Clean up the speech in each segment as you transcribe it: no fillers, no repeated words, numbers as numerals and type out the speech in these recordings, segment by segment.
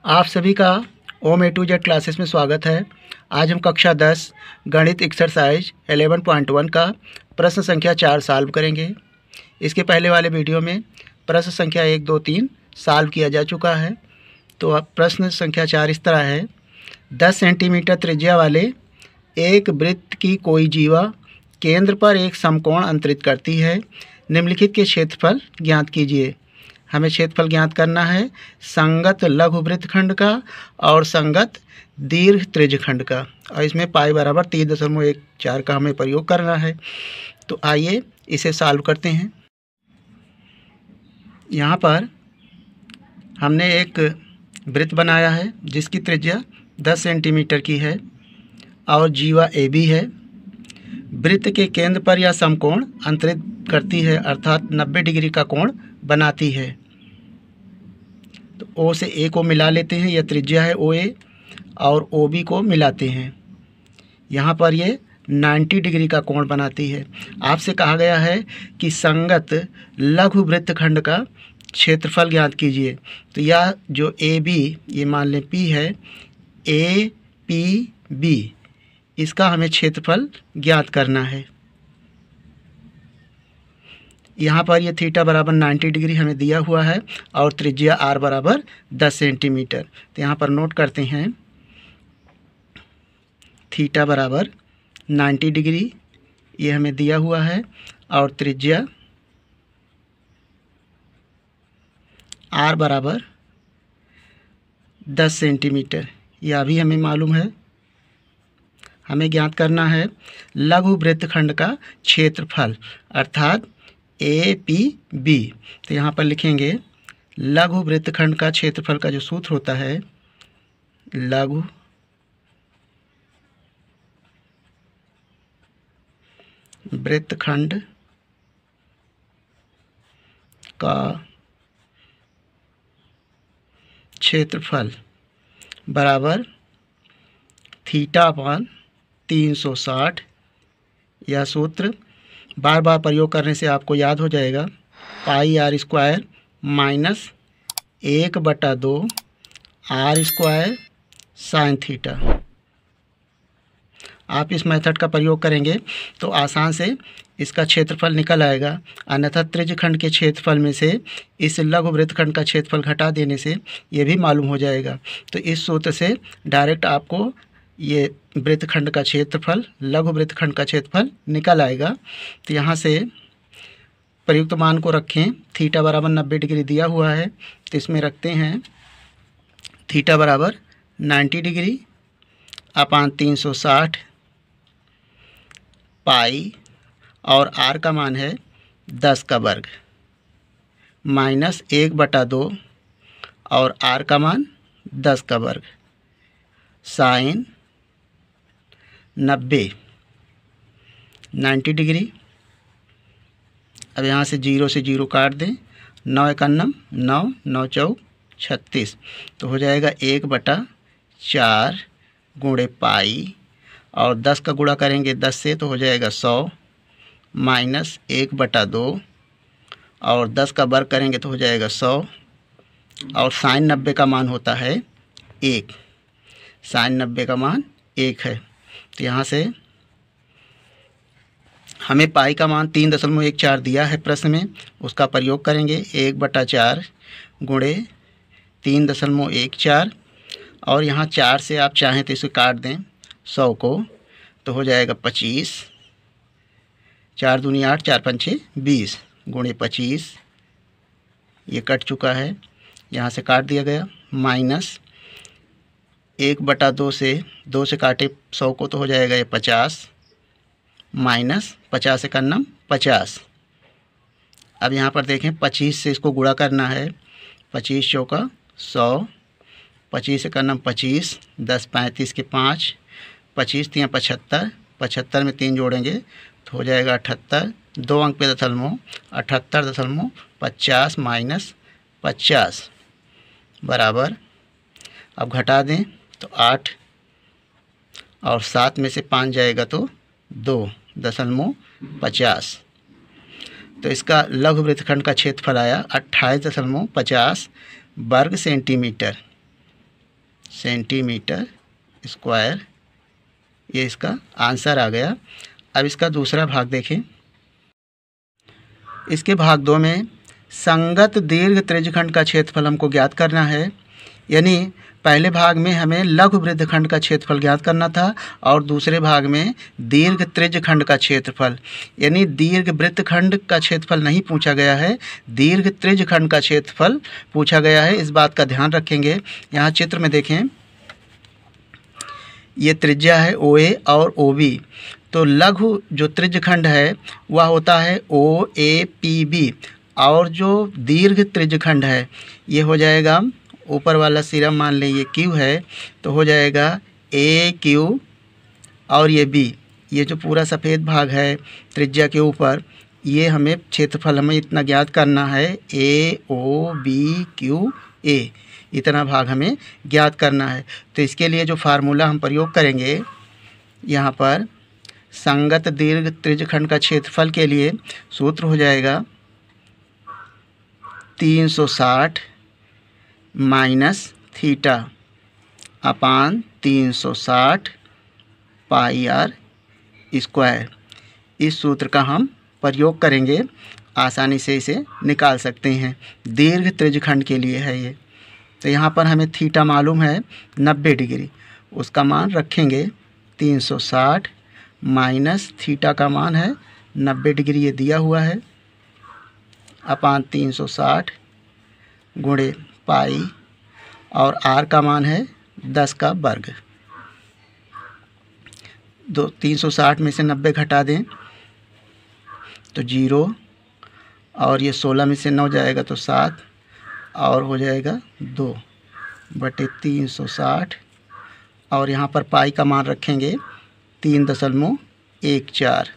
आप सभी का ओम ए टू जेड क्लासेस में स्वागत है। आज हम कक्षा 10 गणित एक्सरसाइज 11.1 का प्रश्न संख्या 4 सॉल्व करेंगे। इसके पहले वाले वीडियो में प्रश्न संख्या 1, 2, 3 सॉल्व किया जा चुका है। तो अब प्रश्न संख्या 4 इस तरह है। 10 सेंटीमीटर त्रिज्या वाले एक वृत्त की कोई जीवा केंद्र पर एक समकोण अंतरित करती है। निम्नलिखित के क्षेत्रफल ज्ञात कीजिए। हमें क्षेत्रफल ज्ञात करना है संगत लघु वृत्तखंड का और संगत दीर्घ त्रिज्यखंड का, और इसमें पाई बराबर 3.14 का हमें प्रयोग करना है। तो आइए इसे सॉल्व करते हैं। यहाँ पर हमने एक वृत्त बनाया है जिसकी त्रिज्या 10 सेंटीमीटर की है और जीवा ए बी है। वृत्त के केंद्र पर यह समकोण अंतरित करती है, अर्थात 90 डिग्री का कोण बनाती है। तो ओ से ए को मिला लेते हैं, यह त्रिज्या है ओ ए, और ओ बी को मिलाते हैं। यहाँ पर ये 90 डिग्री का कोण बनाती है। आपसे कहा गया है कि संगत लघु वृत्तखंड का क्षेत्रफल ज्ञात कीजिए। तो यह जो ए बी, ये मान लें पी है, ए पी बी, इसका हमें क्षेत्रफल ज्ञात करना है। यहाँ पर ये थीटा बराबर 90 डिग्री हमें दिया हुआ है और त्रिज्या आर बराबर 10 सेंटीमीटर। तो यहाँ पर नोट करते हैं थीटा बराबर 90 डिग्री, ये हमें दिया हुआ है, और त्रिज्या आर बराबर 10 सेंटीमीटर, यह भी हमें मालूम है। हमें ज्ञात करना है लघु वृत्तखंड का क्षेत्रफल, अर्थात ए पी बी। तो यहाँ पर लिखेंगे लघु वृत्तखंड का क्षेत्रफल का जो सूत्र होता है, लघु वृत्तखंड का क्षेत्रफल बराबर थीटा अपान 360। यह सूत्र बार बार प्रयोग करने से आपको याद हो जाएगा। Pi r square minus 1/2 r square sine theta. आप इस मेथड का प्रयोग करेंगे तो आसान से इसका क्षेत्रफल निकल आएगा। अन्यथा त्रिज्यखंड के क्षेत्रफल में से इस लघु वृत्तखंड का क्षेत्रफल घटा देने से ये भी मालूम हो जाएगा। तो इस सूत्र से डायरेक्ट आपको ये वृत्तखंड का क्षेत्रफल, लघु वृत्तखंड का क्षेत्रफल निकल आएगा। तो यहाँ से प्रयुक्त मान को रखें। थीटा बराबर 90 डिग्री दिया हुआ है, तो इसमें रखते हैं थीटा बराबर 90 डिग्री अपान 360 पाई, और आर का मान है 10 का वर्ग, माइनस 1/2 और आर का मान 10 का वर्ग, साइन 90 डिग्री। अब यहाँ से 0 से 0 काट दें। 9 एकन्नम 9, 9 चौक 36, तो हो जाएगा 1/4 गुणे पाई, और 10 का गुणा करेंगे 10 से तो हो जाएगा 100, माइनस 1/2, और 10 का वर्ग करेंगे तो हो जाएगा 100, और साइन 90 का मान होता है 1। साइन 90 का मान 1 है। तो यहाँ से हमें पाई का मान 3.14 दिया है प्रश्न में, उसका प्रयोग करेंगे। 1/4 गुणे 3.14, और यहाँ 4 से आप चाहें तो इसे काट दें 100 को, तो हो जाएगा 25। 4 दूनी 8, 4 पंचे 20 गुणे 25, ये कट चुका है, यहाँ से काट दिया गया। माइनस 1/2 से 2 से काटे 100 को तो हो जाएगा ये 50, माइनस 50 एकन्नम 50। अब यहाँ पर देखें 25 से इसको गुणा करना है। 25 चौका 100, 25 एकन्नम 25, 10 35 के 5, 25 3 75, 75 में 3 जोड़ेंगे तो हो जाएगा 78। 2 अंक पे दशमलव 78.50 माइनस 50 बराबर, अब घटा दें तो 8, और 7 में से 5 जाएगा तो 2.50। तो इसका लघु वृत्तखंड का क्षेत्रफल आया 28.50 वर्ग सेंटीमीटर। Centimetre square. ये इसका आंसर आ गया। अब इसका दूसरा भाग देखें। इसके भाग 2 में संगत दीर्घ त्रिज्यखंड का क्षेत्रफल हमको ज्ञात करना है। यानी पहले भाग में हमें लघु वृत्तखंड का क्षेत्रफल ज्ञात करना था और दूसरे भाग में दीर्घ त्रिज्यखंड का क्षेत्रफल। यानी दीर्घ वृत्तखंड का क्षेत्रफल नहीं पूछा गया है, दीर्घ त्रिज्यखंड का क्षेत्रफल पूछा गया है। इस बात का ध्यान रखेंगे। यहाँ चित्र में देखें, ये त्रिज्या है OA और OB। तो लघु जो त्रिज्यखंड है वह होता है OAPB और जो दीर्घ त्रिज्यखंड है ये हो जाएगा, ऊपर वाला सिरा मान लें ये Q है तो हो जाएगा AQ और ये B। ये जो पूरा सफ़ेद भाग है त्रिज्या के ऊपर, ये हमें क्षेत्रफल हमें इतना ज्ञात करना है, AOBQA इतना भाग हमें ज्ञात करना है। तो इसके लिए जो फार्मूला हम प्रयोग करेंगे यहाँ पर, संगत दीर्घ त्रिज्यखंड का क्षेत्रफल के लिए सूत्र हो जाएगा 360 minus theta upon 360 pi r square. इस सूत्र का हम प्रयोग करेंगे, आसानी से इसे निकाल सकते हैं। दीर्घ त्रिज्यखंड के लिए है ये। तो यहाँ पर हमें थीटा मालूम है 90 डिग्री, उसका मान रखेंगे 360 माइनस थीटा का मान है 90 डिग्री, ये दिया हुआ है, अपान 360 गुणे पाई और आर का मान है 10 का वर्ग। 360 में से 90 घटा दें तो 0 और ये 16 में से 9 जाएगा तो 7 और हो जाएगा 2 बटे 360 और यहाँ पर पाई का मान रखेंगे 3.14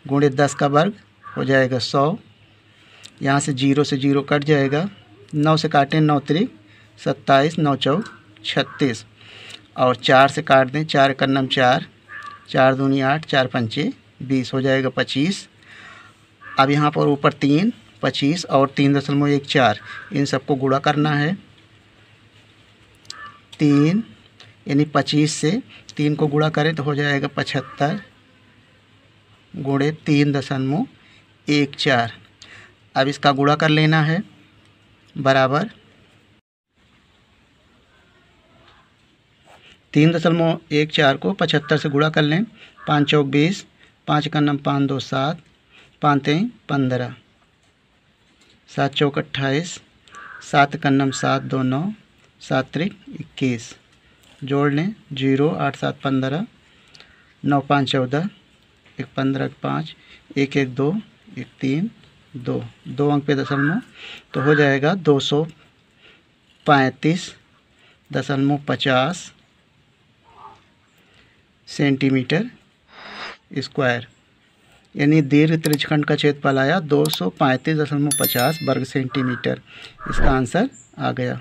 गुणे 10 का वर्ग हो जाएगा 100। यहाँ से 0 से 0 कट जाएगा, 9 से काटें 9 त्रिक 27, 9 चौक 36 और 4 से काट दें, 4 का नम 4, 4 दूनी 8, 4 पंचे 20 हो जाएगा 25। अब यहाँ पर ऊपर 3, 25 और 3.14 इन सबको गुणा करना है। 3 यानी 25 से 3 को गुणा करें तो हो जाएगा 75 गुणे 3.14। अब इसका गुणा कर लेना है, बराबर 3.14 को 75 से गुणा कर लें, 5 चौक 20, 5 का नम 5 2 7, 5 3 15, 7 चौक 28, 7 का नम 7 2 9, 7 त्रिक 21, जोड़ लें 0 8 7 15, 9 5 14, 1 15 5, 1 1 2, 1 3 2, 2 अंक पे दशमलव तो हो जाएगा 235.50 सेंटीमीटर स्क्वायर। यानी दीर्घ त्रिज्यखंड का क्षेत्रफल आया 235.50 वर्ग सेंटीमीटर। इसका आंसर आ गया।